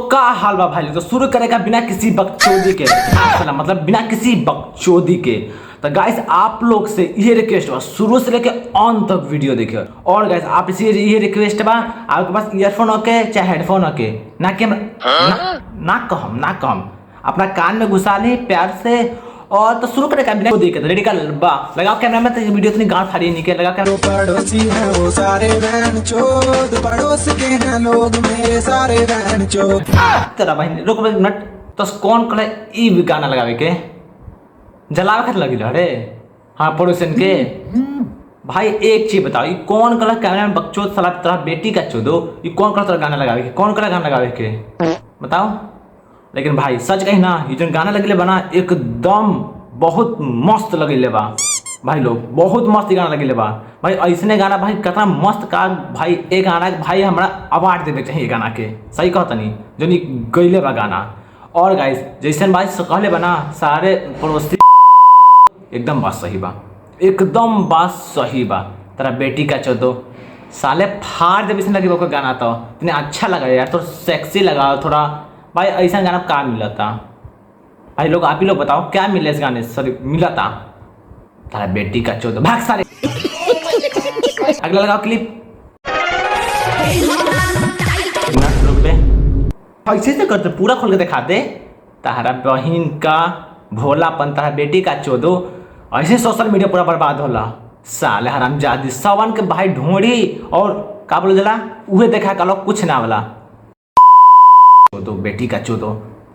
का हाल बा भाई, तो शुरू करेगा बिना किसी बकचोदी के, मतलब बिना किसी बकचोदी के। तो गाइस आप लोग से ये रिक्वेस्ट बा, शुरू से लेके ऑन तक वीडियो देखिए। और गाइस आप इसे ये रिक्वेस्ट बा, आपके पास ईयरफोन होके चाहे हेडफोन होके, ना कि ना कहम अपना कान में घुसा ली प्यार से। और तो शुरू करेगा बिना देखे, रेडी कर बा, लगाओ कैमरा में। तो ये वीडियो इतनी गांड फाड़ी नहीं के लगा कैमरा। पड़ोसी हैं वो सारे बहन चोद, पड़ोस के हैं लोग मेरे सारे बहन चोद। तेरा भाई रुक एक मिनट, तो कौन कले ई गाना लगावे के जलावे खातिर लगी रे? हाँ पड़ोसन के भाई एक चीज बताओ, ये कौन कलर कैमरा में बकचोद साला तेरा बेटी का चोदो, ये कौन कलर गाना लगावे के, कौन कलर गाना लगावे के बताओ। लेकिन भाई सच कही ना, ये जो गाना लगले बना एकदम बहुत मस्त लगले बा भाई, लोग बहुत मस्त गाना लगले बा भाई। ऐसने गाना भाई कितना मस्त का भाई, एक गाना भाई हमरा अवार्ड देवे चाहिए गाना के, सही कहता नहीं जो नहीं गईले बा गाना। और गाइस जैसन भाई कहले बना सारे पड़ोसी, एकदम बात सही बा, एकदम बात सही बा। तेरा बेटी का चोदो साले फाड़ दे बिसन लगे गाना, तो इतने अच्छा लगा यार, तो सेक्सी लगा थोड़ा भाई। ऐसा गाना क्या मिला था भाई, लोग आप ही लोग बताओ क्या मिले इस गाने से मिला था? तेरा बेटी का चोदो भाग सारे। अगला लगाओ क्लिप। ऐसे से करते पूरा खोल के दिखा दे। तारा बहन का भोलापन, तारा बेटी का चोदो, ऐसे सोशल मीडिया पूरा बर्बाद होला। साले हरामजादी सवन के भाई ढोड़ी और का बोल जला उहे देखा कलो कुछ ना वाला चोदो, बेटी का चोदो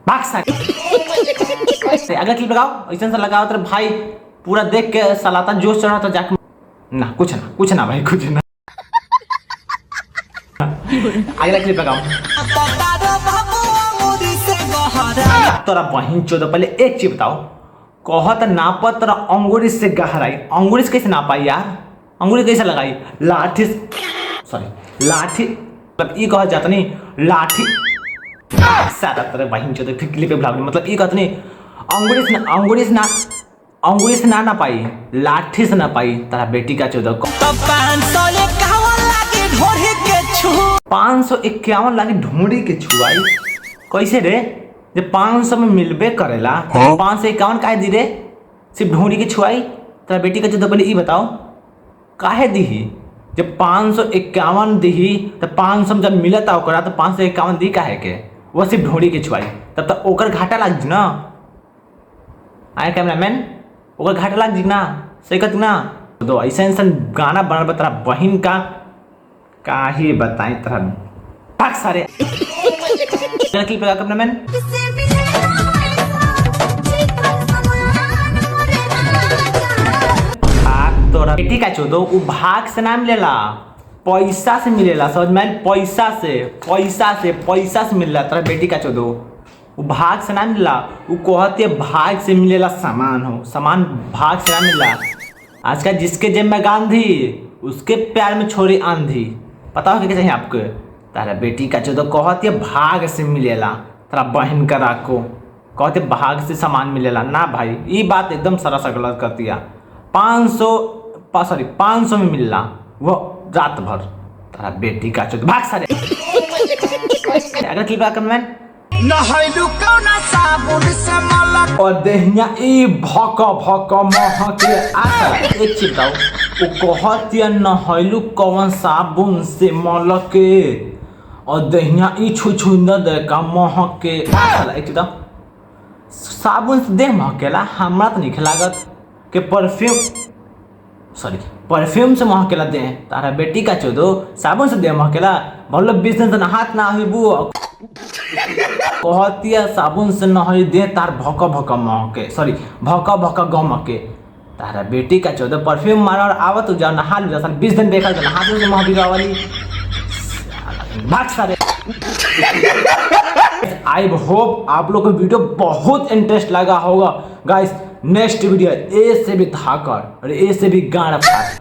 भाग सारे। अगर क्लिप लगाओ ऐसे से लगाओ तो भाई पूरा देख के सलाता जोश चढ़ा तो जाके ना कुछ ना भाई कुछ ना। अगला क्लिप लगाओ। तोरा बहन चोदो पहले एक चीज बताओ, कहत नापा तोरा अंगूरी से गहराई, अंगूरी से कैसे नापाई यार? अंगूरी कैसे लगाई? लाठी मतलब ई कह जाता नहीं लाठी सादा तेरे बहन चोदो क्लिप पे ब्लॉग, मतलब ई कहत नहीं अंगूरी से ना पाई, लाठी से ना पाई। तेरा बेटी का चोदो 551 लागी ढूंढी के छुआई कैसे रे? जब 500 में मिलबे करेला 551 काहे दी रे? सिर्फ ढूंढी के छुआई। तेरा बेटी का चोदो पहले ई बताओ काहे दी? जब 551 दी तो 500 जब मिलता ओकरा तो 551 दी काहे के? वो सिर्फ ढूंढी के छुआई, तब तक ओकर घाटा लग जी ना। आए कैमरामैन ओकर घाटा लग जी ना, सही कहती ना। तो ऐसा गाना बनल तेरा बहन का काहे बताएं तेरा भाग सारे। क्लिप लगा कैमरामैन। तोरा बेटी का चोदो वो भाग से ना मिलेला, पैसा से मिलेला, समझ में? पैसा से मिलेला। तेरा बेटी का चोदो वो भाग से ना मिलेला, वो कहते भाग से मिलेला सामान हो, सामान भाग से ना मिलेला। आजकल जिसके जेब में गांधी उसके प्यार में छोरी आंधी, पता हो क्या चाहिए आपको? तेरा बेटी का चोदो कहते भाग से मिलेला। तेरा बहन का राखो कहते भाग से सामान मिलेला ना भाई, ये बात एकदम सरासर गलत कर दिया। 500 में मिलना वो रात भर। तेरा बेटी का चोदो भाग सारे। अगर क्लिप कैमरामैन और देहिया ई भक महके आकर एक चीज बताओ, वो कहतिया नहैलू कौन साबुन से मलके और देहिया ई छुछुंदर दे का महके आकर। एक चीज बताओ साबुन से देह महकेला? हमरा तो नहीं लागत के परफ्यूम से महकेला दे। तारा बेटी का चोदो साबुन से दे महकेला? बोलो 20 दिन से हाथ ना हुईबू कहतिया साबुन से नहई दे तार भक गमके। तारा बेटी का चोदो परफ्यूम मारा और आवत जाओ नहा लो, 20 दिन देखा नहा से महबिगा वाली भाग सारे। आई होप आप लोग को वीडियो बहुत इंटरेस्ट लगा होगा गाइस। नेक्स्ट वीडियो ए से भी धाकर और ए से भी गाड़ फाड़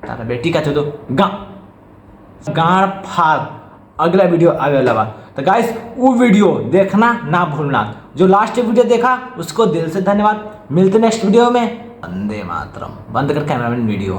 तारा बेटी का चोदो गाड़ फाड़ अगला वीडियो आवे वाला। तो गाइस वो वीडियो देखना ना भूलना। जो लास्ट वीडियो देखा उसको दिल से धन्यवाद। मिलते नेक्स्ट वीडियो में। वंदे मातरम। बंद कर कैमरामैन वीडियो।